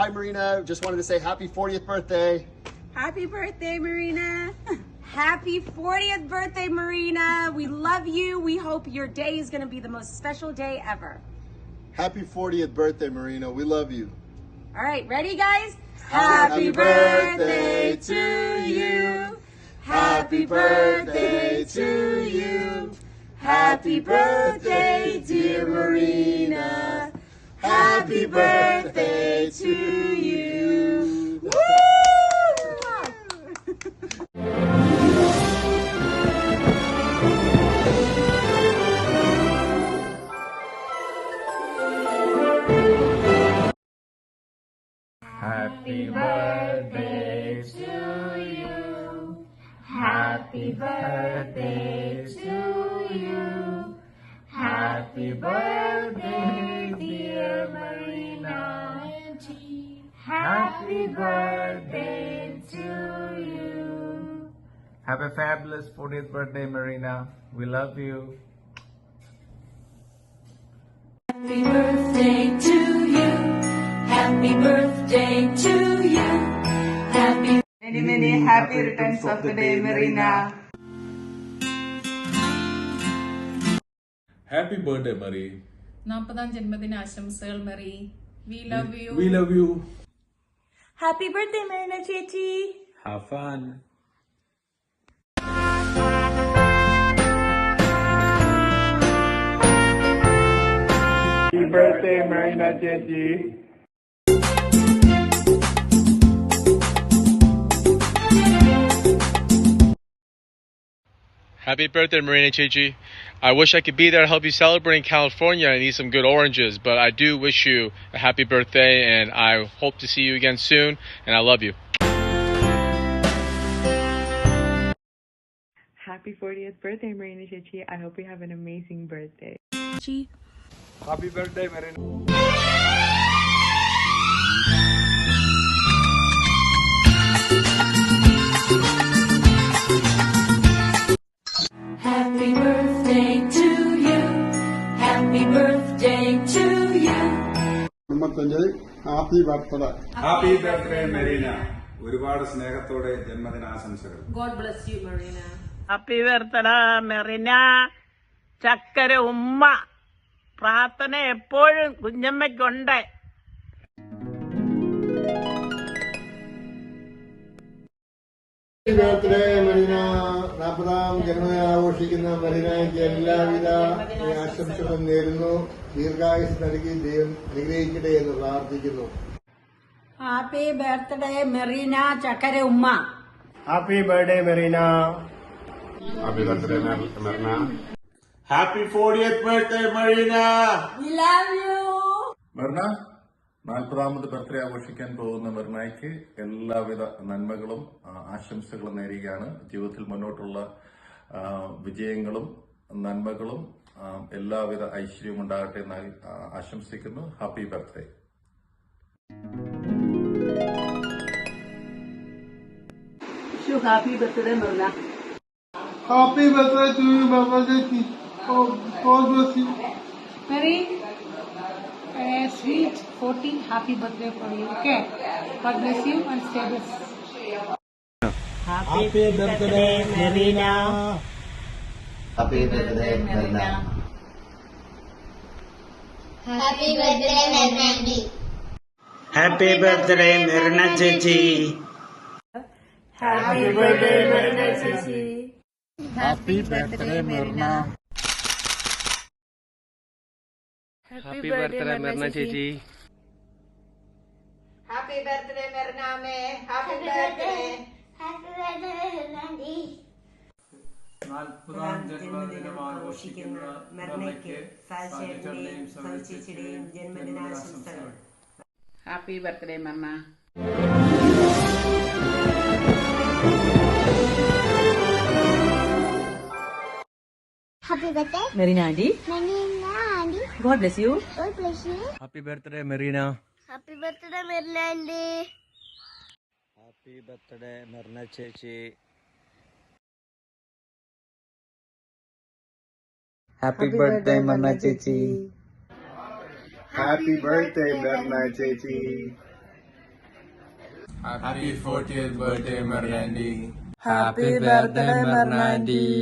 Hi, Marina. Just wanted to say happy 40th birthday. Happy birthday, Marina. Happy 40th birthday, Marina. We love you. We hope your day is going to be the most special day ever. Happy 40th birthday, Marina. We love you. All right, ready, guys? Happy birthday to you. Happy birthday to you. Happy birthday, dear Marina. Happy birthday to you. Woo! Happy birthday to you. Happy birthday to you. Happy birthday, dear Marina. Happy birthday to you. Have a fabulous 40th birthday, Marina. We love you. Happy birthday to you. Happy birthday to you. Happy Many happy returns of the day, Marina. Happy birthday, Marie. 40ാം ജന്മദിന ആശംസകൾ Maria. We love you. We love you. Happy birthday, Marina ചേച്ചി. Have fun. Happy birthday, Marina ചേച്ചി. Happy birthday, Marina Chichi. I wish I could be there to help you celebrate in California and eat some good oranges, but I do wish you a happy birthday, and I hope to see you again soon, and I love you. Happy 40th birthday, Marina Chichi. I hope you have an amazing birthday. Happy birthday, Marina. Happy birthday to you. Happy birthday to you. Happy birthday. Happy birthday, Marina. ഒരുപാട് സ്നേഹത്തോടെ ജന്മദിനാശംസകൾ. God bless you, Marina. Happy birthday Merina. ചക്കര ഉമ്മ. പ്രാർത്ഥന എപ്പോഴും കുഞ്ഞമ്മയ്ക്കുണ്ട്. Happy birthday, Marina. 40ാം ജന്മദിനം ആഘോഷിക്കുന്ന മരീനയ്ക്ക് എല്ലാവിധ ആശംസകളും നേരുന്നു. ദീർഘായുസ് നൽകി ദൈവം അനുഗ്രഹിക്കട്ടെ എന്ന് പ്രാർത്ഥിക്കുന്നു. Happy birthday, Marina ചക്കര ഉമ്മ. Happy birthday, Marina. Happy birthday, Marina. Happy 40th birthday, Marina. We love you. Merna 40ാമത് ബർത്ത്ഡേ ആഘോഷിക്കാൻ പോകുന്ന മെർണയ്ക്ക് എല്ലാവിധ നന്മകളും ആശംസകളും നേരുകയാണ്. ജീവിതത്തിൽ മുന്നോട്ടുള്ള വിജയങ്ങളും നന്മകളും എല്ലാവിധ ഐശ്വര്യവും ഉണ്ടാകട്ടെ എന്ന് ആശംസിക്കുന്നു. Happy birthday. Happy birthday, Marina. Happy birthday to you, Mama Jackie. Oh, God bless you. Mary, a sweet 40 happy birthday for you. Okay. God bless you and stay blessed. Happy birthday, Marina. Happy birthday, Marina. Happy birthday, Marina. Happy birthday Merina ചേച്ചി. Happy birthday, Marina ചേച്ചി. Happy birthday, Marina. Happy birthday, Marina Chichi. Happy birthday, Marina me. Happy birthday. Happy birthday, Marina. 40ാം ജന്മദിനം ആഘോഷിക്കുന്ന മെർണയ്ക്ക് സാജന്റെയും സവിശേഷിയുടെയും ജന്മദിനാശംസകൾ. Happy birthday, Marina. Happy birthday, Marina Aunty. Marina Aunty. God bless you. God bless you. Happy birthday, Marina. Happy birthday, Marina Aunty. Happy birthday, Marina Chichi. Happy birthday, Marina ചേച്ചി. Happy birthday, Marina ചേച്ചി. Happy 40th birthday, Marnandi. Happy birthday, Mernandi.